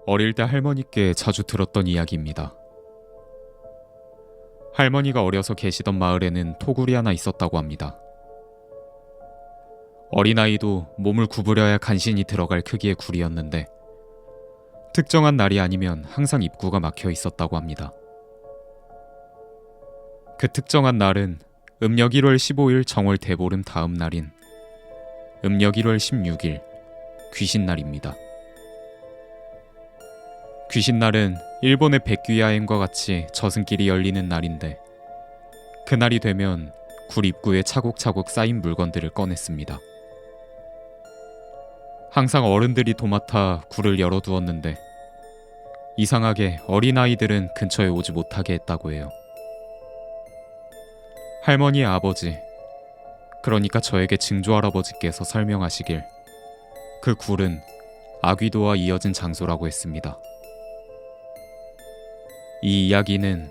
어릴 때 할머니께 자주 들었던 이야기입니다. 할머니가 어려서 계시던 마을에는 토굴이 하나 있었다고 합니다. 어린아이도 몸을 구부려야 간신히 들어갈 크기의 굴이었는데 특정한 날이 아니면 항상 입구가 막혀 있었다고 합니다. 그 특정한 날은 음력 1월 15일 정월 대보름 다음 날인 음력 1월 16일 귀신날입니다. 귀신날은 일본의 백귀야행과 같이 저승길이 열리는 날인데 그날이 되면 굴 입구에 차곡차곡 쌓인 물건들을 꺼냈습니다. 항상 어른들이 도맡아 굴을 열어두었는데 이상하게 어린아이들은 근처에 오지 못하게 했다고 해요. 할머니의 아버지, 그러니까 저에게 증조할아버지께서 설명하시길 그 굴은 아귀도와 이어진 장소라고 했습니다. 이 이야기는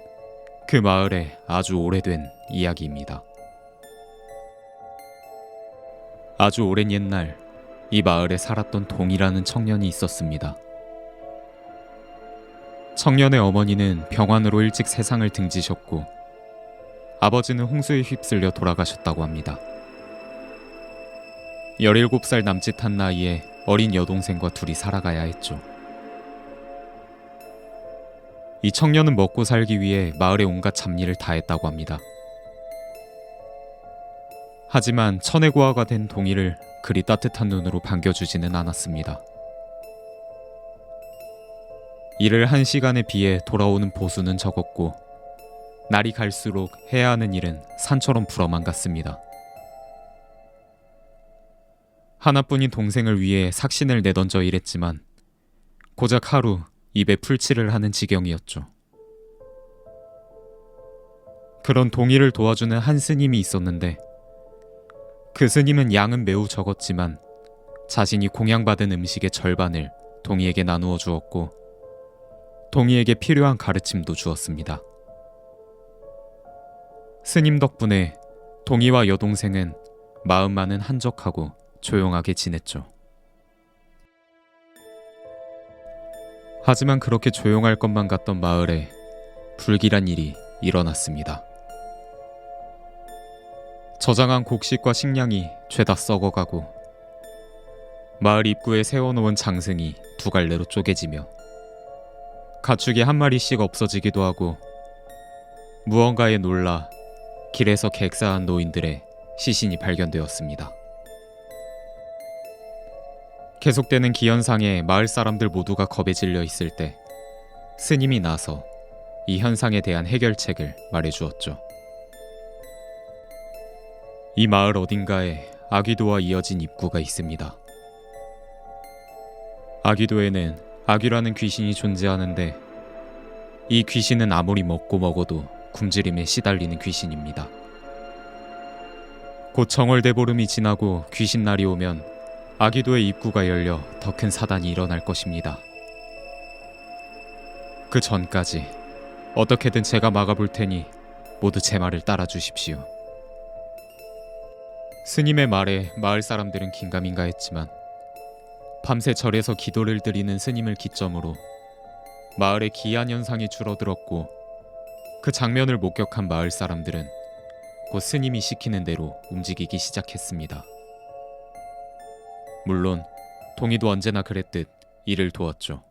그 마을의 아주 오래된 이야기입니다. 아주 오랜 옛날 이 마을에 살았던 동이라는 청년이 있었습니다. 청년의 어머니는 병환으로 일찍 세상을 등지셨고 아버지는 홍수에 휩쓸려 돌아가셨다고 합니다. 17살 남짓한 나이에 어린 여동생과 둘이 살아가야 했죠. 이 청년은 먹고 살기 위해 마을의 온갖 잡일을 다 했다고 합니다. 하지만 천혜고아가 된 동이를 그리 따뜻한 눈으로 반겨주지는 않았습니다. 일을 한 시간에 비해 돌아오는 보수는 적었고 날이 갈수록 해야 하는 일은 산처럼 불어만 갔습니다. 하나뿐인 동생을 위해 삭신을 내던져 일했지만 고작 하루 입에 풀칠을 하는 지경이었죠. 그런 동이를 도와주는 한 스님이 있었는데 그 스님은 양은 매우 적었지만 자신이 공양받은 음식의 절반을 동이에게 나누어 주었고 동이에게 필요한 가르침도 주었습니다. 스님 덕분에 동이와 여동생은 마음만은 한적하고 조용하게 지냈죠. 하지만 그렇게 조용할 것만 같던 마을에 불길한 일이 일어났습니다. 저장한 곡식과 식량이 죄다 썩어가고 마을 입구에 세워놓은 장승이 두 갈래로 쪼개지며 가축이 한 마리씩 없어지기도 하고 무언가에 놀라 길에서 객사한 노인들의 시신이 발견되었습니다. 계속되는 기현상에 마을 사람들 모두가 겁에 질려 있을 때 스님이 나서 이 현상에 대한 해결책을 말해주었죠. 이 마을 어딘가에 아귀도와 이어진 입구가 있습니다. 아귀도에는 아귀라는 귀신이 존재하는데 이 귀신은 아무리 먹어도 굶주림에 시달리는 귀신입니다. 곧 정월대보름이 지나고 귀신날이 오면 아귀도의 입구가 열려 더 큰 사단이 일어날 것입니다. 그 전까지 어떻게든 제가 막아볼 테니 모두 제 말을 따라주십시오. 스님의 말에 마을 사람들은 긴가민가 했지만 밤새 절에서 기도를 드리는 스님을 기점으로 마을의 기한 현상이 줄어들었고 그 장면을 목격한 마을 사람들은 곧 스님이 시키는 대로 움직이기 시작했습니다. 물론 동이도 언제나 그랬듯 이를 도왔죠.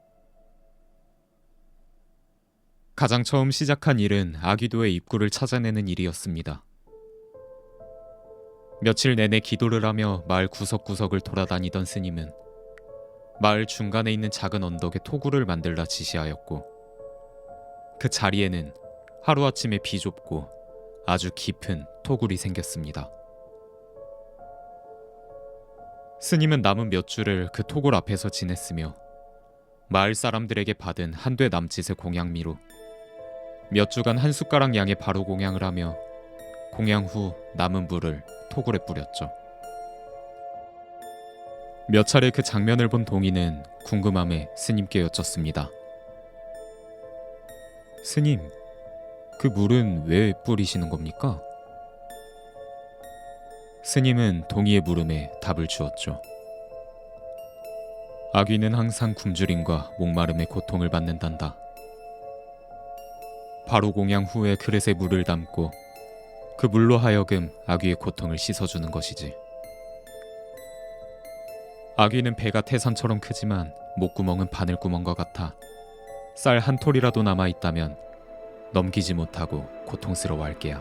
가장 처음 시작한 일은 아귀도의 입구를 찾아내는 일이었습니다. 며칠 내내 기도를 하며 마을 구석구석을 돌아다니던 스님은 마을 중간에 있는 작은 언덕에 토굴을 만들라 지시하였고 그 자리에는 하루아침에 비좁고 아주 깊은 토굴이 생겼습니다. 스님은 남은 몇 주를 그 토굴 앞에서 지냈으며 마을 사람들에게 받은 한돼 남짓의 공양미로 몇 주간 한 숟가락 양의 바로 공양을 하며 공양 후 남은 물을 토굴에 뿌렸죠. 몇 차례 그 장면을 본 동이는 궁금함에 스님께 여쭙습니다. 스님, 그 물은 왜 뿌리시는 겁니까? 스님은 동이의 물음에 답을 주었죠. 아귀는 항상 굶주림과 목마름의 고통을 받는단다. 바로 공양 후에 그릇에 물을 담고 그 물로 하여금 아귀의 고통을 씻어주는 것이지. 아귀는 배가 태산처럼 크지만 목구멍은 바늘구멍과 같아 쌀 한 톨이라도 남아있다면 넘기지 못하고 고통스러워할 게야.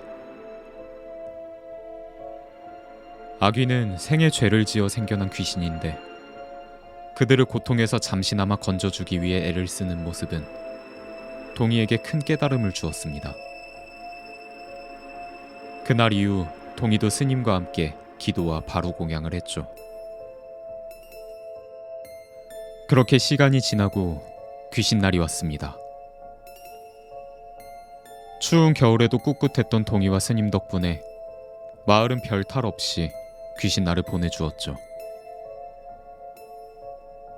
아귀는 생에 죄를 지어 생겨난 귀신인데 그들을 고통에서 잠시나마 건져주기 위해 애를 쓰는 모습은 동이에게 큰 깨달음을 주었습니다. 그날 이후 동이도 스님과 함께 기도와 바루 공양을 했죠. 그렇게 시간이 지나고 귀신날이 왔습니다. 추운 겨울에도 꿋꿋했던 동이와 스님 덕분에 마을은 별탈 없이 귀신날을 보내주었죠.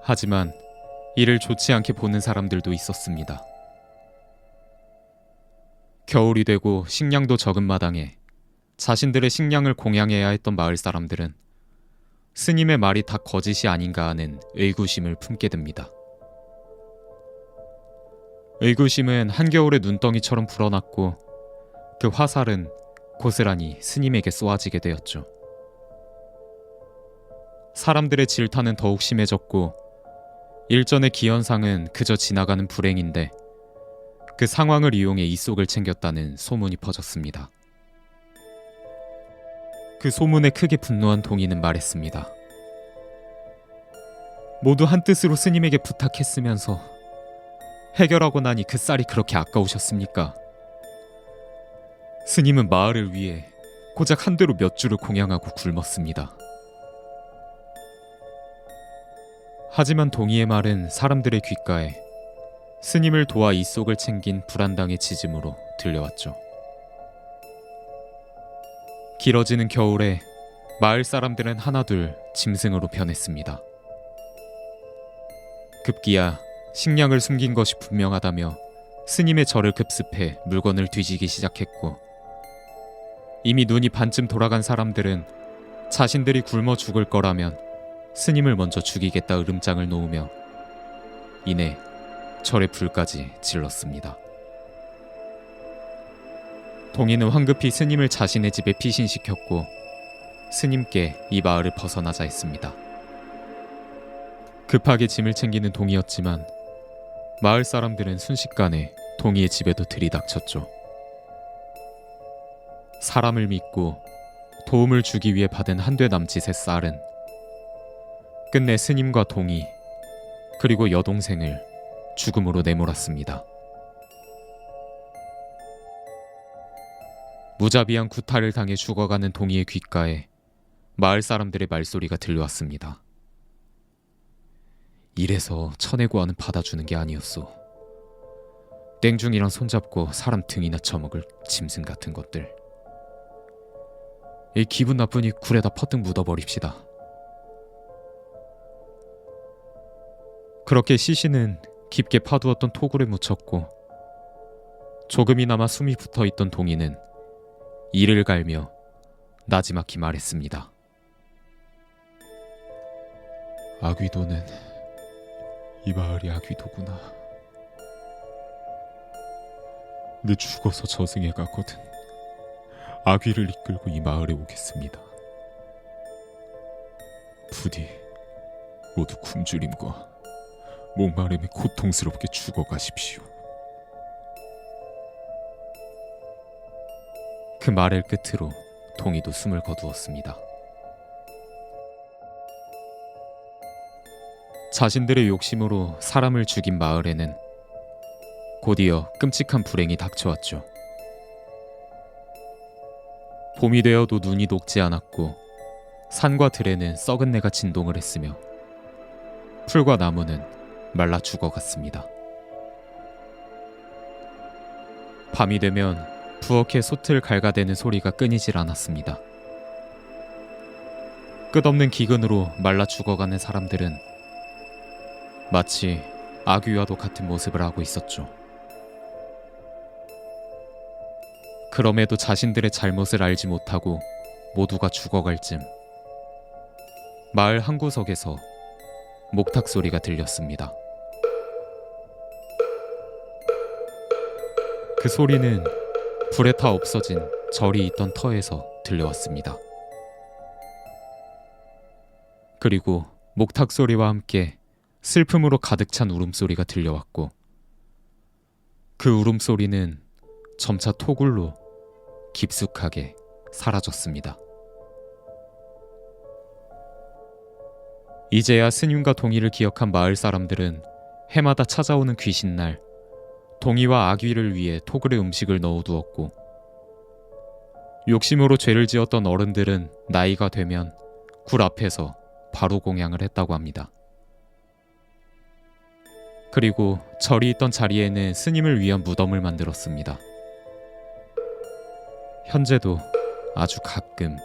하지만 이를 좋지 않게 보는 사람들도 있었습니다. 겨울이 되고 식량도 적은 마당에 자신들의 식량을 공양해야 했던 마을 사람들은 스님의 말이 다 거짓이 아닌가 하는 의구심을 품게 됩니다. 의구심은 한겨울의 눈덩이처럼 불어났고 그 화살은 고스란히 스님에게 쏘아지게 되었죠. 사람들의 질타는 더욱 심해졌고 일전의 기현상은 그저 지나가는 불행인데 그 상황을 이용해 이속을 챙겼다는 소문이 퍼졌습니다. 그 소문에 크게 분노한 동이는 말했습니다. 모두 한뜻으로 스님에게 부탁했으면서 해결하고 나니 그 쌀이 그렇게 아까우셨습니까? 스님은 마을을 위해 고작 한 대로 몇 주를 공양하고 굶었습니다. 하지만 동이의 말은 사람들의 귓가에 스님을 도와 이속을 챙긴 불안당의 짖음으로 들려왔죠. 길어지는 겨울에 마을 사람들은 하나둘 짐승으로 변했습니다. 급기야 식량을 숨긴 것이 분명하다며 스님의 절을 급습해 물건을 뒤지기 시작했고 이미 눈이 반쯤 돌아간 사람들은 자신들이 굶어 죽을 거라면 스님을 먼저 죽이겠다 으름장을 놓으며 이내 절에 불까지 질렀습니다. 동이는 황급히 스님을 자신의 집에 피신시켰고 스님께 이 마을을 벗어나자 했습니다. 급하게 짐을 챙기는 동이였지만 마을 사람들은 순식간에 동이의 집에도 들이닥쳤죠. 사람을 믿고 도움을 주기 위해 받은 한돼 남짓의 쌀은 끝내 스님과 동이 그리고 여동생을 죽음으로 내몰았습니다. 무자비한 구타를 당해 죽어가는 동이의 귓가에 마을 사람들의 말소리가 들려왔습니다. 이래서 천해고아는 받아주는 게 아니었소. 땡중이랑 손잡고 사람 등이나 쳐먹을 짐승 같은 것들. 이 기분 나쁘니 굴에다 퍼뜩 묻어버립시다. 그렇게 시신은 깊게 파두었던 토굴에 묻혔고 조금이나마 숨이 붙어있던 동이는 이를 갈며 나지막히 말했습니다. 아귀도는 이 마을이 아귀도구나. 내 죽어서 저승에 가거든 아귀를 이끌고 이 마을에 오겠습니다. 부디 모두 굶주림과 목마름에 고통스럽게 죽어가십시오. 그 말을 끝으로 동이도 숨을 거두었습니다. 자신들의 욕심으로 사람을 죽인 마을에는 곧이어 끔찍한 불행이 닥쳐왔죠. 봄이 되어도 눈이 녹지 않았고 산과 들에는 썩은 내가 진동을 했으며 풀과 나무는 말라 죽어갔습니다. 밤이 되면 부엌에 솥을 갈가대는 소리가 끊이질 않았습니다. 끝없는 기근으로 말라 죽어가는 사람들은 마치 아귀와도 같은 모습을 하고 있었죠. 그럼에도 자신들의 잘못을 알지 못하고 모두가 죽어갈 즈음 마을 한 구석에서 목탁 소리가 들렸습니다. 그 소리는 불에 타 없어진 절이 있던 터에서 들려왔습니다. 그리고 목탁 소리와 함께 슬픔으로 가득 찬 울음소리가 들려왔고, 그 울음소리는 점차 토굴로 깊숙하게 사라졌습니다. 이제야 스님과 동이를 기억한 마을 사람들은 해마다 찾아오는 귀신날 동이와 아귀를 위해 토굴에 음식을 넣어두었고, 욕심으로 죄를 지었던 어른들은 나이가 되면 굴 앞에서 바로 공양을 했다고 합니다. 그리고 절이 있던 자리에는 스님을 위한 무덤을 만들었습니다. 현재도 아주 가끔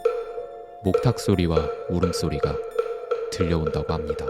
목탁 소리와 울음소리가 들려온다고 합니다.